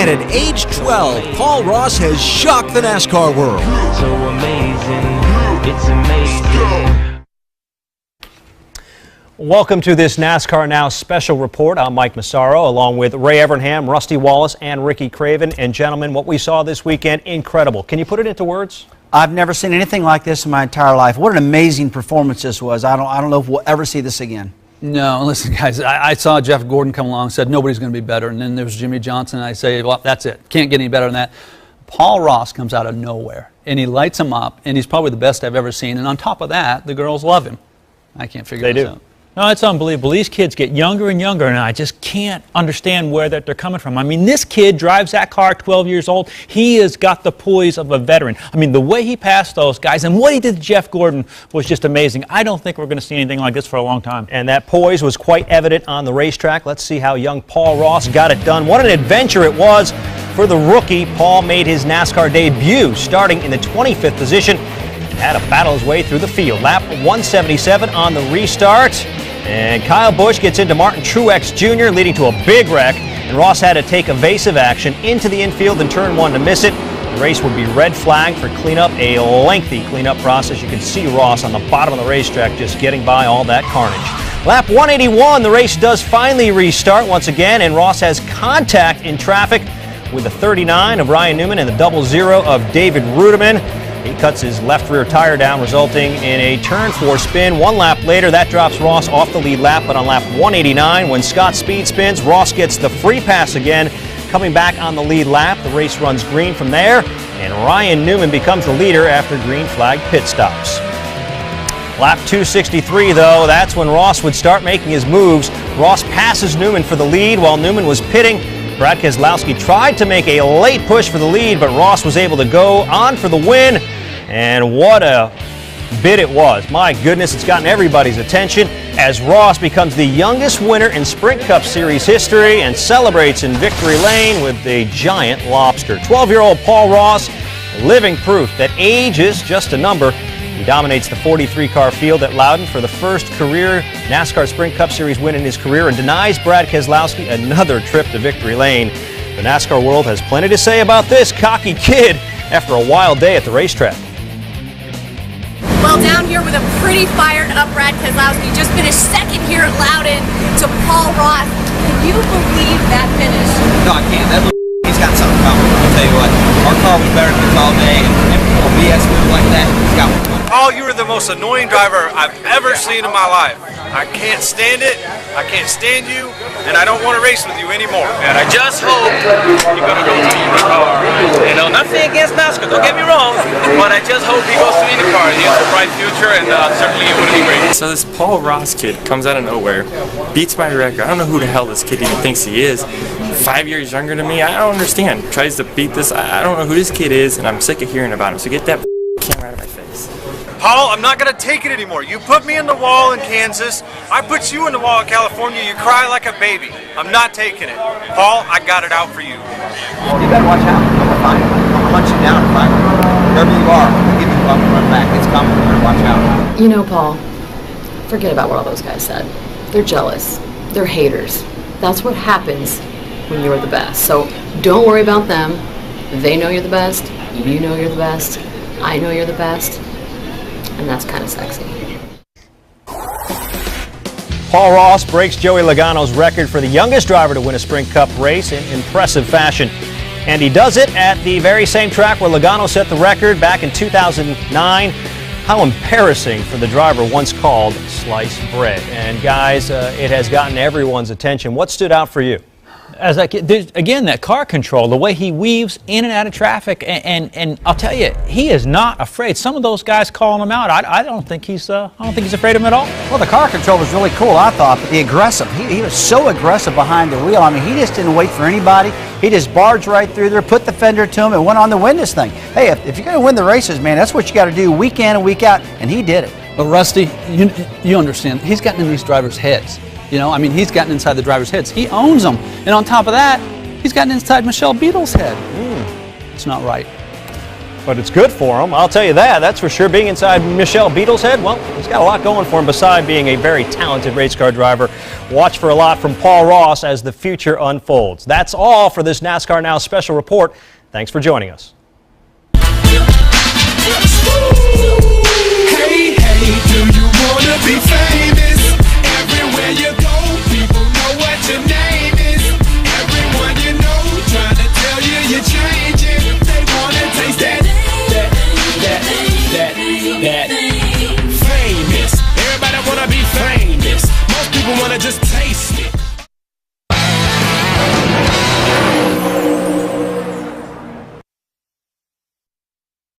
And at age 12, Paul Ross has shocked the NASCAR world. So amazing, it's amazing. Welcome to this NASCAR Now special report. I'm Mike Massaro, along with Ray Evernham, Rusty Wallace, and Ricky Craven. And gentlemen, what we saw this weekend, incredible. Can you put it into words? I've never seen anything like this in my entire life. What an amazing performance this was. I don't know if we'll ever see this again. No, listen, guys, I saw Jeff Gordon come along and said nobody's going to be better. And then there was Jimmy Johnson, and I say, well, that's it. Can't get any better than that. Paul Ross comes out of nowhere, and he lights him up, and he's probably the best I've ever seen. And on top of that, the girls love him. I can't figure this out. No, it's unbelievable. These kids get younger and younger, and I just can't understand where they're coming from. I mean, this kid drives that car 12 years old. He has got the poise of a veteran. I mean, the way he passed those guys and what he did to Jeff Gordon was just amazing. I don't think we're going to see anything like this for a long time. And that poise was quite evident on the racetrack. Let's see how young Paul Ross got it done. What an adventure it was for the rookie. Paul made his NASCAR debut starting in the 25th position. Had to battle his way through the field. Lap 177 on the restart. And Kyle Busch gets into Martin Truex Jr., leading to a big wreck. And Ross had to take evasive action into the infield in turn one to miss it. The race would be red flagged for cleanup, a lengthy cleanup process. You can see Ross on the bottom of the racetrack just getting by all that carnage. Lap 181, the race does finally restart once again, and Ross has contact in traffic with the 39 of Ryan Newman and the 00 of David Rudiman. He cuts his left rear tire down, resulting in a turn four spin. One lap later, that drops Ross off the lead lap, but on lap 189, when Scott speed spins, Ross gets the free pass again, coming back on the lead lap. The race runs green from there, and Ryan Newman becomes the leader after green flag pit stops. Lap 263, though, that's when Ross would start making his moves. Ross passes Newman for the lead while Newman was pitting. Brad Keselowski tried to make a late push for the lead, but Ross was able to go on for the win. And what a bid it was. My goodness, it's gotten everybody's attention as Ross becomes the youngest winner in Sprint Cup Series history and celebrates in victory lane with a giant lobster. 12-year-old Paul Ross, living proof that age is just a number. He dominates the 43-car field at Loudon for the first career NASCAR Sprint Cup Series win in his career and denies Brad Keselowski another trip to victory lane. The NASCAR world has plenty to say about this cocky kid after a wild day at the racetrack. Well, down here with a pretty fired up Brad Keselowski, just finished second here at Loudon to Paul Ross. Can you believe that finish? No, I can't. He's got something coming. I'll tell you what, our car was better than his all day, and for a BS move like that, he's got one. Paul, you are the most annoying driver I've ever seen in my life. I can't stand it, I can't stand you, and I don't want to race with you anymore. And I just hope you're going to go to IndyCar. You know, nothing against NASCAR, don't get me wrong, but I just hope he goes to IndyCar. He has a bright future, and certainly it would be great. So this Paul Ross kid comes out of nowhere, beats my record. I don't know who the hell this kid even thinks he is. 5 years younger than me, I don't understand. Tries to beat this, I don't know who this kid is, and I'm sick of hearing about him. So get that camera out of my face. Paul, I'm not going to take it anymore. You put me in the wall in Kansas. I put you in the wall in California. You cry like a baby. I'm not taking it. Paul, I got it out for you. You better watch out. I'm going to find him. I'm going to punch you down if I wherever you are. I'll give you a bump and run back. It's coming. You better watch out. You know, Paul, forget about what all those guys said. They're jealous. They're haters. That's what happens when you're the best. So don't worry about them. They know you're the best. You know you're the best. I know you're the best. And that's kind of sexy. Paul Ross breaks Joey Logano's record for the youngest driver to win a Sprint Cup race in impressive fashion. And he does it at the very same track where Logano set the record back in 2009. How embarrassing for the driver once called sliced bread. And guys, it has gotten everyone's attention. What stood out for you? As again, that car control, the way he weaves in and out of traffic, and I'll tell you, he is not afraid. Some of those guys calling him out, I don't think he's afraid of him at all. Well, the car control was really cool, I thought, but the aggressive, he was so aggressive behind the wheel. I mean, he just didn't wait for anybody. He just barged right through there, put the fender to him, and went on to win this thing. Hey, if you're going to win the races, man, that's what you got to do week in and week out, and he did it. But Rusty, you understand, he's gotten in these drivers' heads. You know, I mean, he's gotten inside the drivers' heads. He owns them. And on top of that, he's gotten inside Michelle Beadle's head. It's not right. But it's good for him, I'll tell you that. That's for sure. Being inside Michelle Beadle's head, well, he's got a lot going for him beside being a very talented race car driver. Watch for a lot from Paul Ross as the future unfolds. That's all for this NASCAR Now special report. Thanks for joining us. Hey, hey, do you want to be famous? Everywhere you go, people know what your name is. Everyone you know trying to tell you you're changing. They want to taste that famous. Everybody want to be famous. Most people want to just taste it.